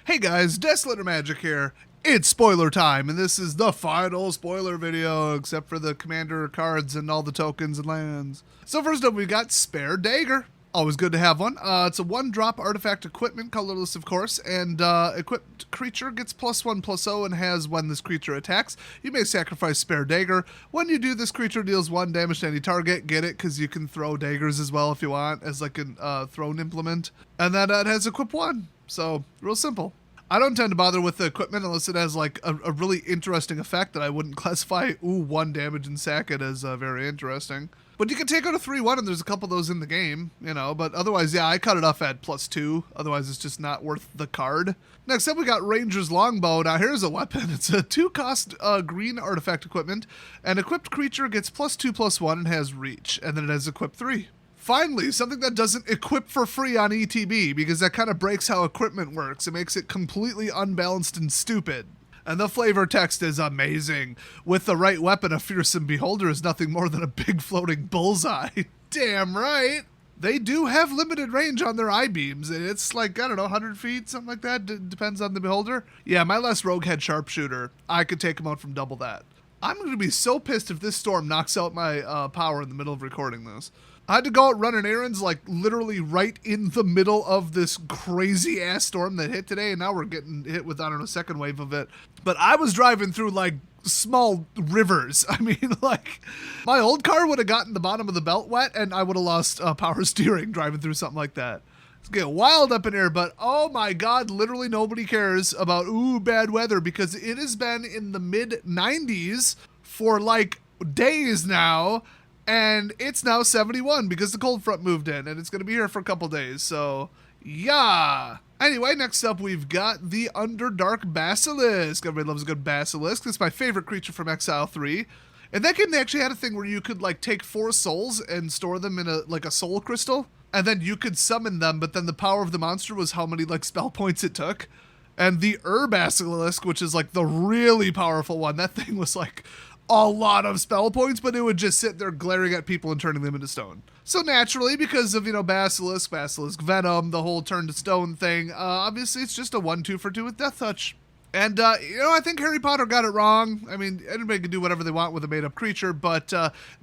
Hey guys, Desolator Magic here. It's spoiler time, and this is the final spoiler video, except for the commander cards and all the tokens and lands. So first up, we've got Spare Dagger. Always good to have one. It's a 1-drop artifact equipment, colorless of course, and equipped creature gets +1/+0 and has when this creature attacks. You may sacrifice Spare Dagger. When you do, this creature deals 1 damage to any target. Get it? Because you can throw daggers as well if you want, as like a thrown implement. And then it has equip 1. So, real simple. I don't tend to bother with the equipment unless it has like a really interesting effect that I wouldn't classify, 1 damage and sack it as very interesting. But you can take out a 3/1 and there's a couple of those in the game, you know, but otherwise, yeah, I cut it off at +2. Otherwise, it's just not worth the card. Next up, we got Ranger's Longbow. Now, here's a weapon. It's a 2-cost green artifact equipment. An equipped creature gets +2/+1 and has reach, and then it has equip 3. Finally, something that doesn't equip for free on ETB, because that kind of breaks how equipment works. It makes it completely unbalanced and stupid. And the flavor text is amazing. With the right weapon, a fearsome beholder is nothing more than a big floating bullseye. Damn right. They do have limited range on their eye beams. It's like, I don't know, 100 feet, something like that. Depends on the beholder. Yeah, my last rogue had sharpshooter. I could take him out from double that. I'm going to be so pissed if this storm knocks out my power in the middle of recording this. I had to go out running errands, like, literally right in the middle of this crazy-ass storm that hit today, and now we're getting hit with, I don't know, a second wave of it. But I was driving through, like, small rivers. I mean, like, my old car would have gotten the bottom of the belt wet, and I would have lost power steering driving through something like that. It's getting wild up in here, but, oh my god, literally nobody cares about, bad weather, because it has been in the mid-90s for, like, days now. And it's now 71 because the cold front moved in, and it's going to be here for a couple days, so yeah. Anyway, next up we've got the Underdark Rasilisk. Everybody loves a good Basilisk. It's my favorite creature from Exile 3. In that game, they actually had a thing where you could like take 4 souls and store them in a soul crystal, and then you could summon them, but then the power of the monster was how many like spell points it took. And the Basilisk, which is like the really powerful one, that thing was like a lot of spell points, but it would just sit there glaring at people and turning them into stone. So naturally, because of, Basilisk Venom, the whole turn to stone thing, obviously it's just a 1/2 for 2 with Death Touch. And, I think Harry Potter got it wrong. I mean, anybody can do whatever they want with a made-up creature, but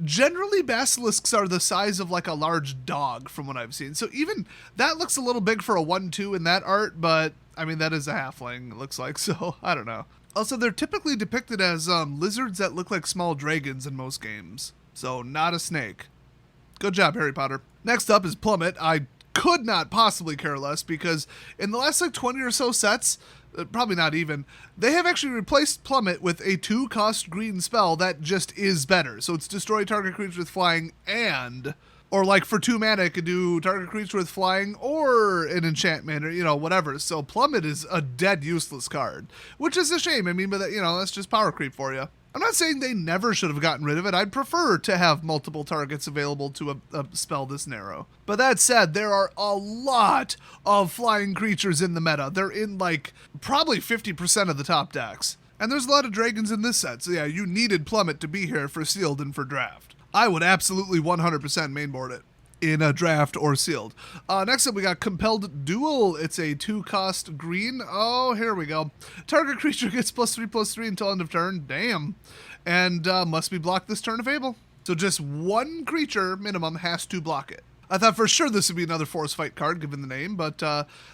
generally basilisks are the size of, like, a large dog, from what I've seen. So even that looks a little big for a 1/2 in that art, but, I mean, that is a halfling, it looks like, so I don't know. Also, they're typically depicted as lizards that look like small dragons in most games. So, not a snake. Good job, Harry Potter. Next up is Plummet. I could not possibly care less because in the last, 20 or so sets, probably not even, they have actually replaced Plummet with a 2-cost green spell that just is better. So, it's destroy target creature with flying and... Or like for 2 mana, it could do target creature with flying or an enchantment or, whatever. So Plummet is a dead useless card, which is a shame. I mean, but that's just power creep for you. I'm not saying they never should have gotten rid of it. I'd prefer to have multiple targets available to a spell this narrow. But that said, there are a lot of flying creatures in the meta. They're in like probably 50% of the top decks. And there's a lot of dragons in this set. So yeah, you needed Plummet to be here for sealed and for draft. I would absolutely 100% mainboard it in a draft or sealed. Next up, we got Compelled Duel. It's a 2-cost green. Oh, here we go. Target creature gets +3/+3 until end of turn. Damn. And must be blocked this turn if able. So just 1 creature minimum has to block it. I thought for sure this would be another Force Fight card, given the name, but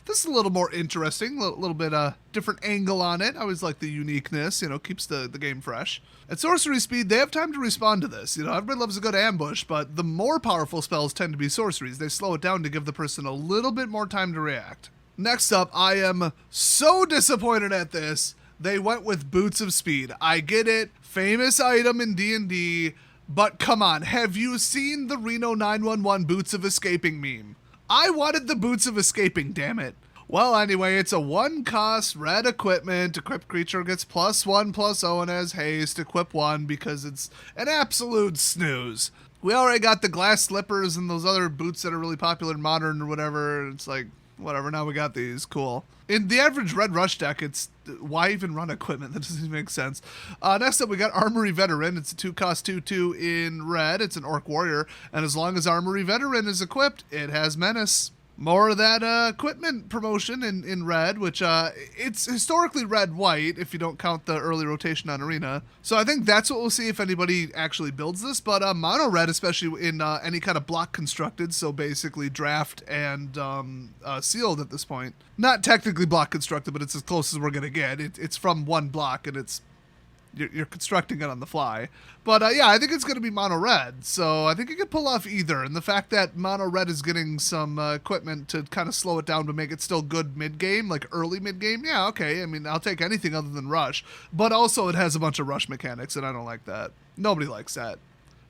this is a little more interesting, a little bit different angle on it. I always like the uniqueness, keeps the game fresh. At sorcery speed, they have time to respond to this. Everybody loves a good ambush, but the more powerful spells tend to be sorceries. They slow it down to give the person a little bit more time to react. Next up, I am so disappointed at this. They went with Boots of Speed. I get it, famous item in D&D, but come on, have you seen the Reno 911 Boots of Escaping meme? I wanted the Boots of Escaping, damn it. Well, anyway, it's a 1-cost red equipment. Equipped creature gets +1/+0 and has haste. Equip 1 because it's an absolute snooze. We already got the glass slippers and those other boots that are really popular in Modern or whatever. It's like, whatever, now we got these. Cool. In the average Red Rush deck, it's why even run equipment? That doesn't even make sense. Next up, we got Armory Veteran. It's a 2-cost 2/2 in red. It's an Orc Warrior, and as long as Armory Veteran is equipped, it has Menace. More of that equipment promotion in red, which it's historically red-white if you don't count the early rotation on Arena. So I think that's what we'll see if anybody actually builds this. But mono red, especially in any kind of block constructed, so basically draft and sealed at this point. Not technically block constructed, but it's as close as we're going to get. It's from one block, and it's you're constructing it on the fly. But yeah, I think it's going to be mono red, so I think you could pull off either. And the fact that mono red is getting some equipment to kind of slow it down to make it still good mid-game, like early mid-game, yeah, okay. I mean, I'll take anything other than rush. But also it has a bunch of rush mechanics, and I don't like that. Nobody likes that.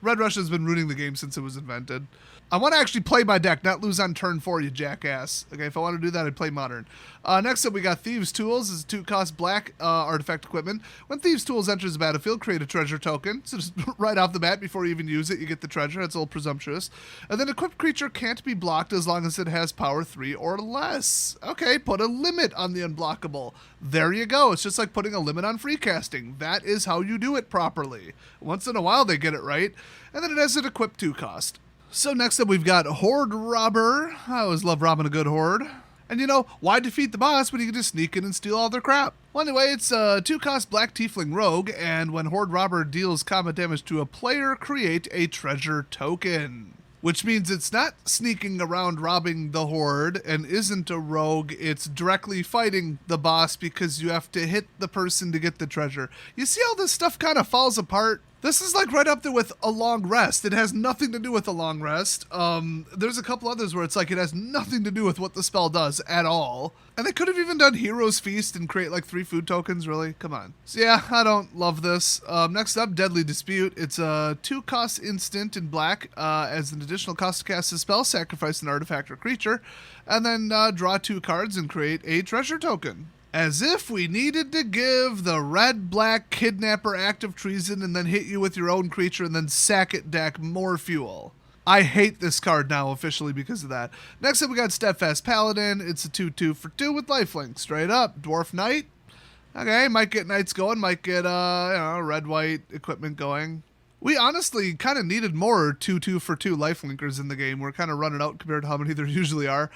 Red Rush has been ruining the game since it was invented. I want to actually play my deck, not lose on turn 4, you jackass. Okay, if I want to do that, I'd play Modern. Next up, we got Thieves Tools. This is 2-cost black artifact equipment. When Thieves Tools enters the battlefield, create a treasure token. So just right off the bat, before you even use it, you get the treasure. That's a little presumptuous. And then equipped creature can't be blocked as long as it has power 3 or less. Okay, put a limit on the unblockable. There you go. It's just like putting a limit on free casting. That is how you do it properly. Once in a while, they get it right. And then it has an equipped 2-cost. So next up, we've got Horde Robber. I always love robbing a good horde. And you know, why defeat the boss when you can just sneak in and steal all their crap? Well, anyway, it's a 2-cost black tiefling rogue, and when Horde Robber deals combat damage to a player, create a treasure token. Which means it's not sneaking around robbing the horde and isn't a rogue, it's directly fighting the boss because you have to hit the person to get the treasure. You see how this stuff kind of falls apart? This is like right up there with A Long Rest. It has nothing to do with A Long Rest. There's a couple others where it's like it has nothing to do with what the spell does at all. And they could have even done Hero's Feast and create like 3 food tokens, really? Come on. So yeah, I don't love this. Next up, Deadly Dispute. It's a 2-cost instant in black. As an additional cost to cast a spell, sacrifice an artifact or creature, and then draw 2 cards and create a treasure token. As if we needed to give the red-black kidnapper act of treason and then hit you with your own creature and then sack it deck more fuel. I hate this card now officially because of that. Next up, we got Steadfast Paladin. It's a 2/2 for 2 with lifelink. Straight up. Dwarf Knight. Okay, might get Knights going. Might get, red-white equipment going. We honestly kind of needed more 2/2 for 2 lifelinkers in the game. We're kind of running out compared to how many there usually are.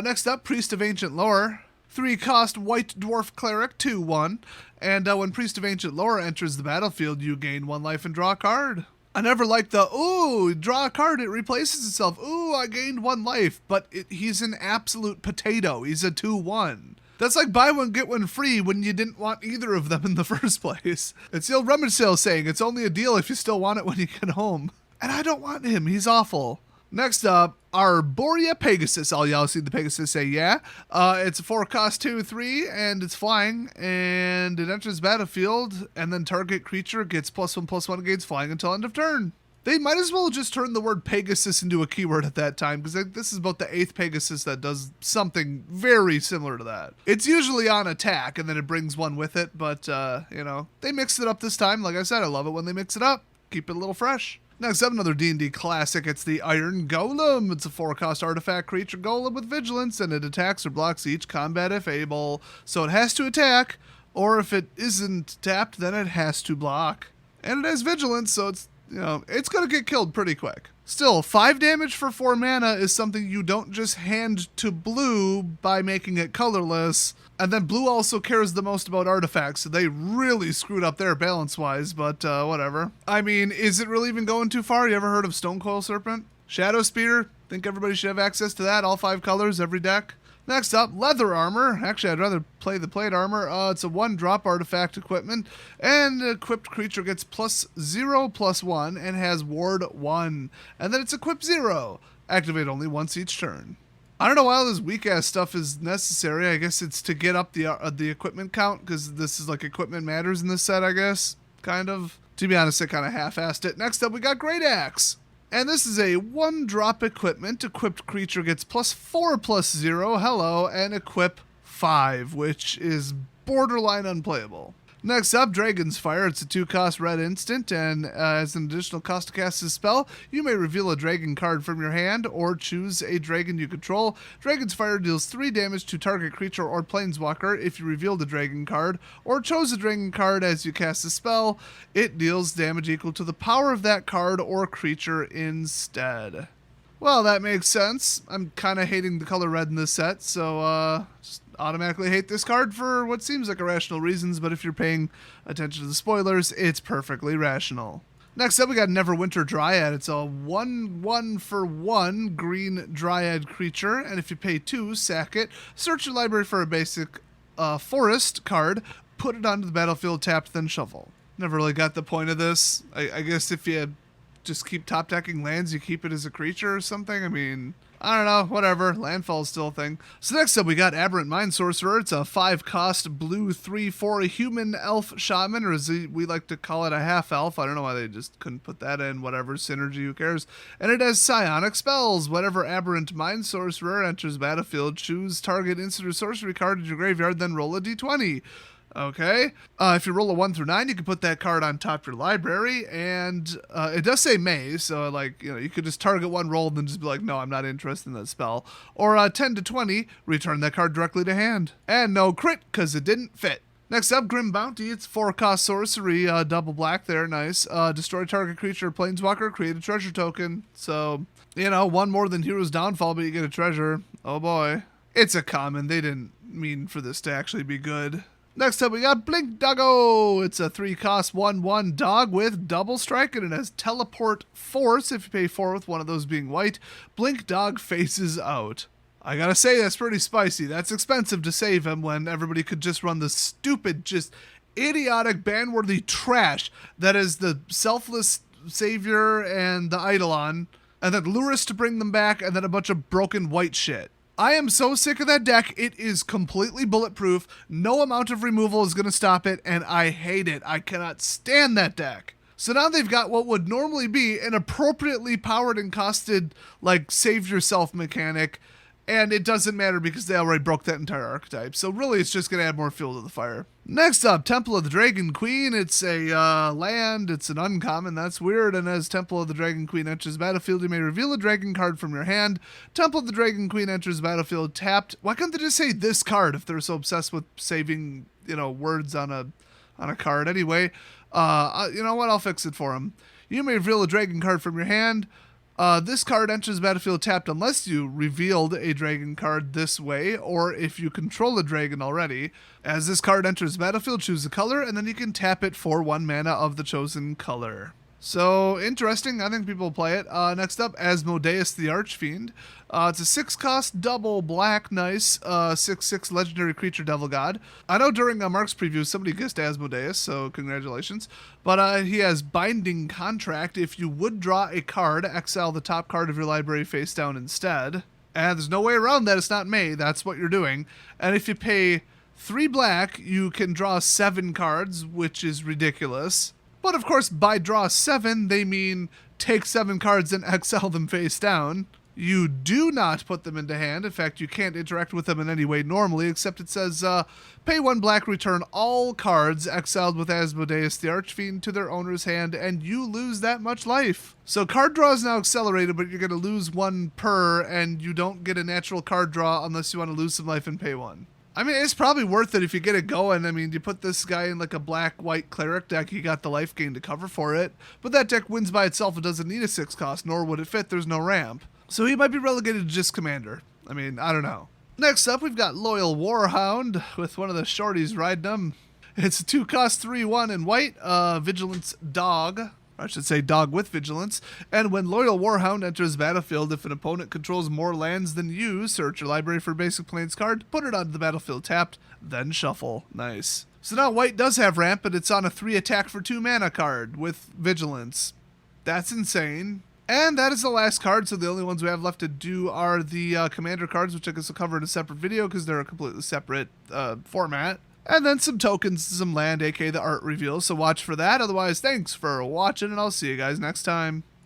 Next up, Priest of Ancient Lore. 3-cost White Dwarf Cleric, 2/1. And when Priest of Ancient Lore enters the battlefield, you gain 1 life and draw a card. I never liked the, ooh, draw a card, it replaces itself. Ooh, I gained 1 life. But he's an absolute potato. He's a 2/1. That's like buy one, get one free when you didn't want either of them in the first place. It's the old rummage sale saying, it's only a deal if you still want it when you get home. And I don't want him. He's awful. Next up, Arborea Pegasus. All y'all see the Pegasus say yeah. It's a 4-cost 2/3, and it's flying, and it enters battlefield, and then target creature gets +1/+1 against flying until end of turn. They might as well just turn the word Pegasus into a keyword at that time, because this is about the 8th Pegasus that does something very similar to that. It's usually on attack, and then it brings one with it, but, they mixed it up this time. Like I said, I love it when they mix it up. Keep it a little fresh. Next up, another D&D classic. It's the Iron Golem. It's a 4-cost artifact creature golem with vigilance, and it attacks or blocks each combat if able. So it has to attack, or if it isn't tapped, then it has to block. And it has vigilance, so it's going to get killed pretty quick. Still, 5 damage for 4 mana is something you don't just hand to blue by making it colorless. And then blue also cares the most about artifacts, so they really screwed up there balance-wise, but whatever. I mean, is it really even going too far? You ever heard of Stonecoil Serpent? Shadow Spear? Think everybody should have access to that, all 5 colors, every deck? Next up, Leather Armor. Actually, I'd rather play the Plate Armor. It's a 1-drop artifact equipment, and an equipped creature gets +0/+1 and has Ward 1. And then it's equipped 0. Activate only once each turn. I don't know why all this weak-ass stuff is necessary. I guess it's to get up the equipment count, because this is like equipment matters in this set, I guess. Kind of. To be honest, I kind of half-assed it. Next up, we got Greataxe. And this is a 1-drop equipment. Equipped creature gets +4/+0, hello, and equip 5, which is borderline unplayable. Next up, Dragon's Fire. It's a 2-cost red instant, and as an additional cost to cast this spell, you may reveal a dragon card from your hand or choose a dragon you control. Dragon's Fire deals 3 damage to target creature or planeswalker if you reveal the dragon card or chose a dragon card as you cast the spell. It deals damage equal to the power of that card or creature instead. Well, that makes sense. I'm kind of hating the color red in this set, so just automatically hate this card for what seems like irrational reasons, but if you're paying attention to the spoilers, it's perfectly rational. Next up, we got Neverwinter Dryad. It's a 1/1 for 1 green Dryad creature, and if you pay 2, sack it, search your library for a basic forest card, put it onto the battlefield tapped, then shuffle. Never really got the point of this. I guess if you just keep top decking lands, you keep it as a creature or something. I mean, I don't know, whatever. Landfall's still a thing. So next up, we got Aberrant Mind Sorcerer. It's a 5-cost blue 3/4 human elf shaman, or as we like to call it, a half elf. I don't know why they just couldn't put that in. Whatever, synergy, who cares? And it has psionic spells. Whenever Aberrant Mind Sorcerer enters battlefield, choose target instant or sorcery card in your graveyard, then roll a d20. Okay. If you roll a 1 through 9, you can put that card on top of your library, and it does say may, so like, you know, you could just target one roll and then just be like, no, I'm not interested in that spell. Or 10 to 20, return that card directly to hand. And no crit, because it didn't fit. Next up, Grim Bounty. It's 4-cost sorcery, double black there, nice. Destroy target creature or planeswalker, create a treasure token. So, you know, one more than Hero's Downfall, but you get a treasure. Oh boy. It's a common. They didn't mean for this to actually be good. Next up, we got Blink Doggo. It's a 3-cost 1/1 dog with double strike, and it has teleport force. If you pay 4 with one of those being white, Blink Dog faces out. I gotta say, that's pretty spicy. That's expensive to save him when everybody could just run the stupid, just idiotic, ban-worthy trash that is the Selfless Savior and the Eidolon, and then Lurus to bring them back, and then a bunch of broken white shit. I am so sick of that deck. It is completely bulletproof. No amount of removal is going to stop it, and I hate it. I cannot stand that deck. So now they've got what would normally be an appropriately powered and costed, like, save yourself mechanic, and it doesn't matter because they already broke that entire archetype. So really, it's just going to add more fuel to the fire. Next up, Temple of the Dragon Queen. It's a land. It's an uncommon. That's weird. And as Temple of the Dragon Queen enters the battlefield, you may reveal a dragon card from your hand. Temple of the Dragon Queen enters the battlefield tapped. Why couldn't they just say this card if they're so obsessed with saving, you know, words on a card? Anyway, you know what? I'll fix it for them. You may reveal a dragon card from your hand. This card enters the battlefield tapped unless you revealed a dragon card this way, or if you control a dragon already. As this card enters the battlefield, choose a color, and then you can tap it for 1 mana of the chosen color. So, interesting. I think people will play it. Next up, Asmodeus the Archfiend. It's a 6-cost double black, nice, 6/6 legendary creature devil god. I know during Mark's preview, somebody guessed Asmodeus, so congratulations. But he has Binding Contract. If you would draw a card, exile the top card of your library face down instead. And there's no way around that. It's not May. That's what you're doing. And if you pay 3 black, you can draw 7 cards, which is ridiculous. But of course, by draw 7, they mean take 7 cards and exile them face down. You do not put them into hand. In fact, you can't interact with them in any way normally, except it says, pay 1 black, return all cards exiled with Asmodeus the Archfiend to their owner's hand, and you lose that much life. So card draw is now accelerated, but you're going to lose 1 per, and you don't get a natural card draw unless you want to lose some life and pay 1. I mean, it's probably worth it if you get it going. I mean, you put this guy in like a black-white cleric deck, you got the life gain to cover for it. But that deck wins by itself. It doesn't need a 6-cost, nor would it fit. There's no ramp. So he might be relegated to just commander. I mean, I don't know. Next up, we've got Loyal Warhound with one of the shorties riding him. It's a 2-cost 3/1 in white, Vigilance Dog. I should say dog with vigilance. And when Loyal Warhound enters the battlefield, if an opponent controls more lands than you, search your library for a basic plains card, put it onto the battlefield tapped, then shuffle. Nice. So now white does have ramp, but it's on a 3 attack for 2 mana card with vigilance. That's insane. And that is the last card, so the only ones we have left to do are the commander cards, which I guess I'll cover in a separate video because they're a completely separate format. And then some tokens, some land, aka the art reveal, so watch for that. Otherwise, thanks for watching, and I'll see you guys next time.